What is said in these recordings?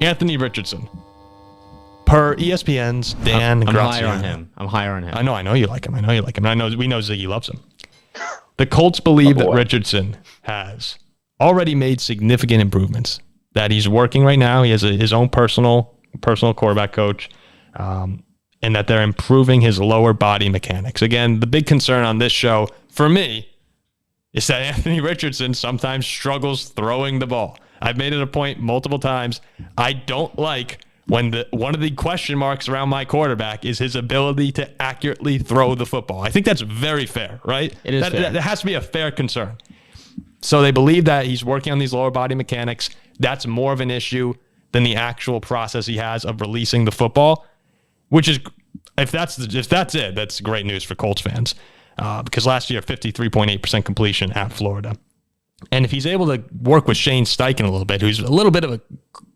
Anthony Richardson. Per ESPN's Dan I'm Graziano. higher on him. I know you like him. I know we know Ziggy loves him. The Colts believe that Richardson has already made significant improvements, that he's working right now. He has his own personal quarterback coach, and that they're improving his lower body mechanics. Again, the big concern on this show for me is that Anthony Richardson sometimes struggles throwing the ball. I've made it a point multiple times. I don't like when one of the question marks around my quarterback is his ability to accurately throw the football. I think that's very fair, right? It is fair. That has to be a fair concern. So they believe that he's working on these lower body mechanics. That's more of an issue than the actual process he has of releasing the football, which is, if that's it, that's great news for Colts fans. Because last year, 53.8% completion at Florida. And if he's able to work with Shane Steichen a little bit, who's a little bit of a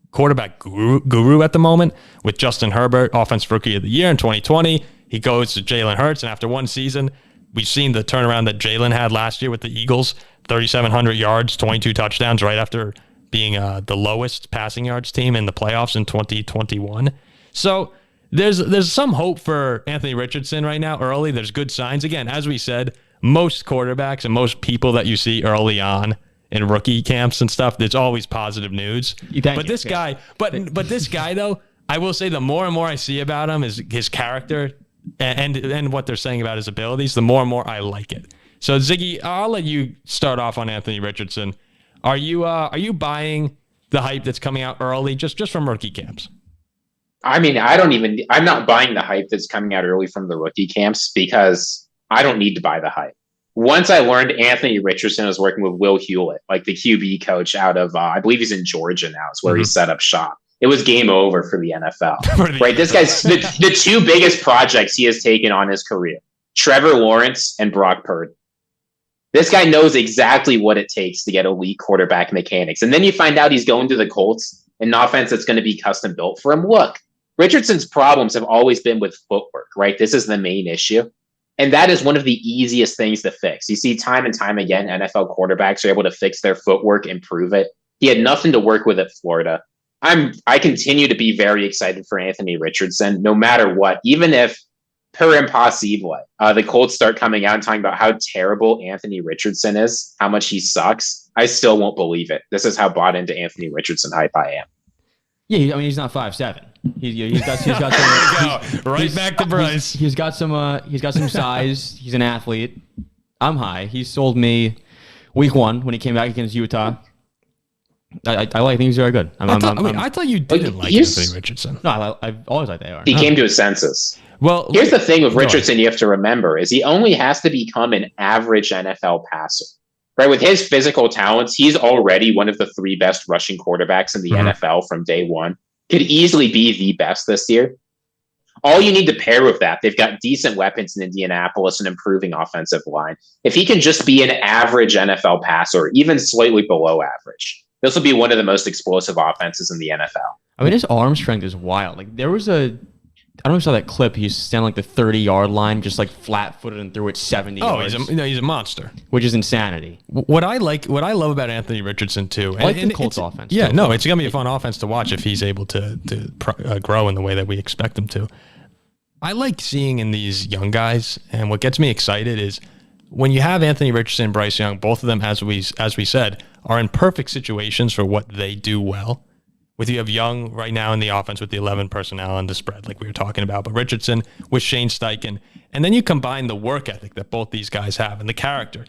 quarterback guru at the moment with Justin Herbert, Offensive Rookie of the Year in 2020. He goes to Jalen Hurts, and after one season, we've seen the turnaround that Jalen had last year with the Eagles, 3,700 yards, 22 touchdowns right after being the lowest passing yards team in the playoffs in 2021. So there's some hope for Anthony Richardson right now early. There's good signs. Again, as we said, most quarterbacks and most people that you see early on in rookie camps and stuff, there's always positive news. But this guy though, I will say the more and more I see about him is his character and what they're saying about his abilities, the more and more I like it. So Ziggy, I'll let you start off on Anthony Richardson. Are you buying the hype that's coming out early just from rookie camps? I mean, I'm not buying the hype that's coming out early from the rookie camps because I don't need to buy the hype. Once I learned Anthony Richardson was working with Will Hewlett, like the QB coach out of, I believe he's in Georgia now, is where he set up shop. It was game over for the NFL. Right? This guy's the two biggest projects he has taken on his career, Trevor Lawrence and Brock Purdy. This guy knows exactly what it takes to get elite quarterback mechanics. And then you find out he's going to the Colts, an offense that's going to be custom built for him. Look, Richardson's problems have always been with footwork, right? This is the main issue. And that is one of the easiest things to fix. You see time and time again, NFL quarterbacks are able to fix their footwork, improve it. He had nothing to work with at Florida. I continue to be very excited for Anthony Richardson, no matter what, even if per impossible, the Colts start coming out and talking about how terrible Anthony Richardson is, how much he sucks. I still won't believe it. This is how bought into Anthony Richardson hype I am. Yeah, I mean, he's not 5'7". He's got some. Right back to Bryce. He's got some size. He's an athlete. I'm high. He sold me week 1 when he came back against Utah. I think he's very good. I thought you didn't like Anthony Richardson. No, I've always liked AR. He came to his senses. Well, here's the thing with Richardson you have to remember is he only has to become an average NFL passer. Right, with his physical talents, he's already one of the 3 best rushing quarterbacks in the NFL from day one. Could easily be the best this year. All you need to pair with that, they've got decent weapons in Indianapolis and improving offensive line. If he can just be an average NFL passer, even slightly below average, this will be one of the most explosive offenses in the NFL. I mean, his arm strength is wild. Like there was I don't know if you saw that clip. He's standing like the 30-yard line, just like flat-footed and threw it 70 yards. He's a monster. Which is insanity. What I love about Anthony Richardson too. I like the Colts offense. Yeah, no, it's gonna be a fun offense to watch if he's able to grow in the way that we expect him to. I like seeing in these young guys, and what gets me excited is when you have Anthony Richardson and Bryce Young, both of them, as we said, are in perfect situations for what they do well. With you have Young right now in the offense with the 11 personnel and the spread like we were talking about, but Richardson with Shane Steichen. And then you combine the work ethic that both these guys have and the character.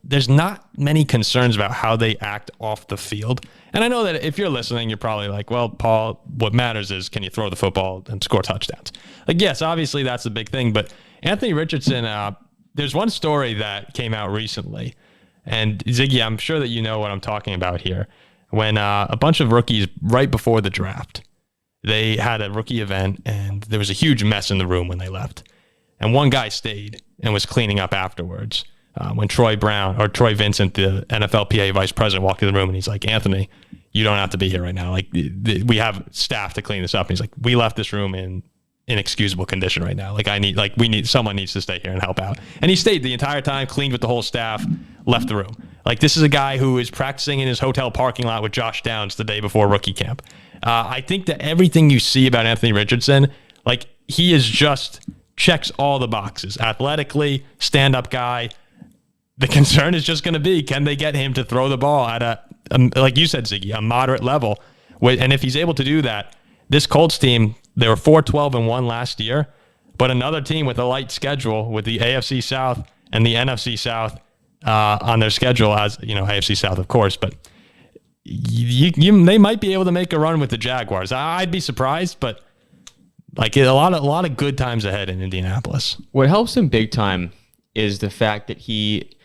There's not many concerns about how they act off the field. And I know that if you're listening, you're probably like, well, Paul, what matters is can you throw the football and score touchdowns? Like, yes, obviously that's the big thing. But Anthony Richardson, there's one story that came out recently. And Ziggy, I'm sure that you know what I'm talking about here. When a bunch of rookies right before the draft, they had a rookie event and there was a huge mess in the room when they left. And one guy stayed and was cleaning up afterwards. When Troy Vincent, the NFLPA vice president, walked in the room and he's like, Anthony, you don't have to be here right now. Like we have staff to clean this up. And he's like, we left this room in inexcusable condition right now. Someone needs to stay here and help out. And he stayed the entire time, cleaned with the whole staff, left the room. Like, this is a guy who is practicing in his hotel parking lot with Josh Downs the day before rookie camp. I think that everything you see about Anthony Richardson, like, he is just checks all the boxes. Athletically, stand-up guy. The concern is just going to be, can they get him to throw the ball at a like you said, Ziggy, a moderate level? And if he's able to do that, this Colts team, they were 4-12-1 last year, but another team with a light schedule with the AFC South and the NFC South on their schedule, as you know, AFC South, of course, but they might be able to make a run with the Jaguars. I'd be surprised, but like a lot of good times ahead in Indianapolis. What helps him big time is the fact that he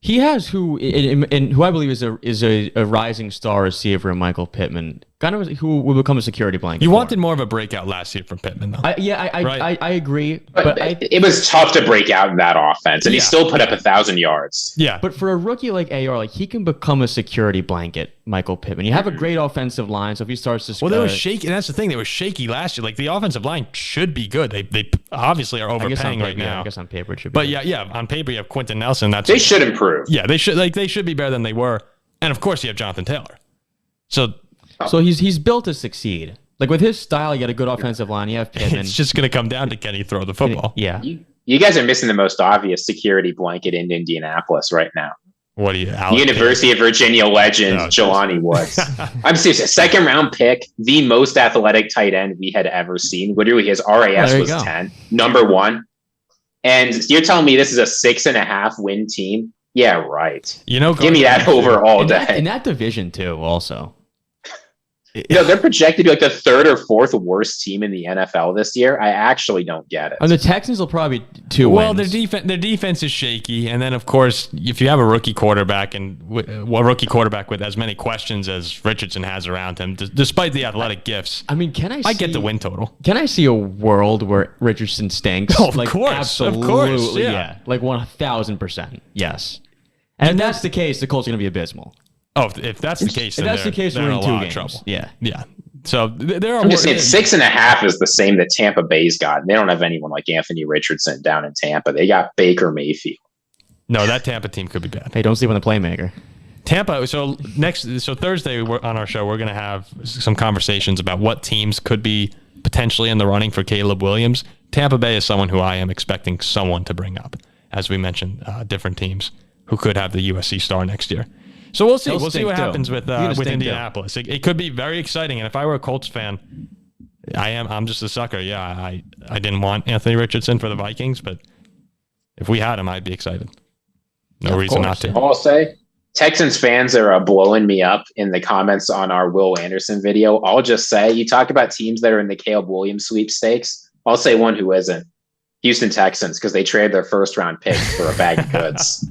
has who I believe is a rising star receiver in Michael Pittman, kind of who will become a security blanket. You wanted more of a breakout last year from Pittman, though. I agree, but it was tough to break out in that offense, and he still put up 1,000 yards. Yeah, but for a rookie like AR, like he can become a security blanket. Michael Pittman, you have a great offensive line, so if he starts to they were shaky. That's the thing; they were shaky last year. Like the offensive line should be good. They obviously are overpaying right now. I guess on paper it should be. But yeah, on paper you have Quentin Nelson. They should improve. Yeah, they should be better than they were, and of course you have Jonathan Taylor. So he's built to succeed. Like with his style, you got a good offensive line. You have Pittman. It's just going to come down to can he throw the football? Yeah. You guys are missing the most obvious security blanket in Indianapolis right now. What do you? University of Virginia legend Jelani Woods. I'm serious. A second-round pick, the most athletic tight end we had ever seen. Literally, his RAS was 10, number 1. And you're telling me this is a 6.5 win team? Yeah, right. You know, give me that over all day. In that division too, also. They're projected to be like the 3rd or 4th worst team in the NFL this year. I actually don't get it. And the Texans will probably be 2 wins. Well, their defense is shaky, and then of course, if you have a rookie quarterback with as many questions as Richardson has around him, despite the athletic gifts, I mean, I get the win total. Can I see a world where Richardson stinks? Oh, of course, yeah, like 1,000%, yes. And if that's the case, the Colts are going to be abysmal. Oh, if that's the case, then we're in 2 games. Trouble. Yeah. So there are. I'm just saying 6.5 is the same that Tampa Bay's got. They don't have anyone like Anthony Richardson down in Tampa. They got Baker Mayfield. No, that Tampa team could be bad. Hey, don't sleep on the playmaker. Tampa. So Thursday on our show, we're going to have some conversations about what teams could be potentially in the running for Caleb Williams. Tampa Bay is someone who I am expecting someone to bring up, as we mentioned, different teams who could have the USC star next year. So we'll see. We'll see what happens with Indianapolis. It could be very exciting. And if I were a Colts fan, I'm just a sucker. Yeah, I didn't want Anthony Richardson for the Vikings, but if we had him, I'd be excited. No reason not to. I'll say Texans fans are blowing me up in the comments on our Will Anderson video. I'll just say, you talk about teams that are in the Caleb Williams sweepstakes. I'll say one who isn't. Houston Texans, because they traded their 1st-round pick for a bag of goods.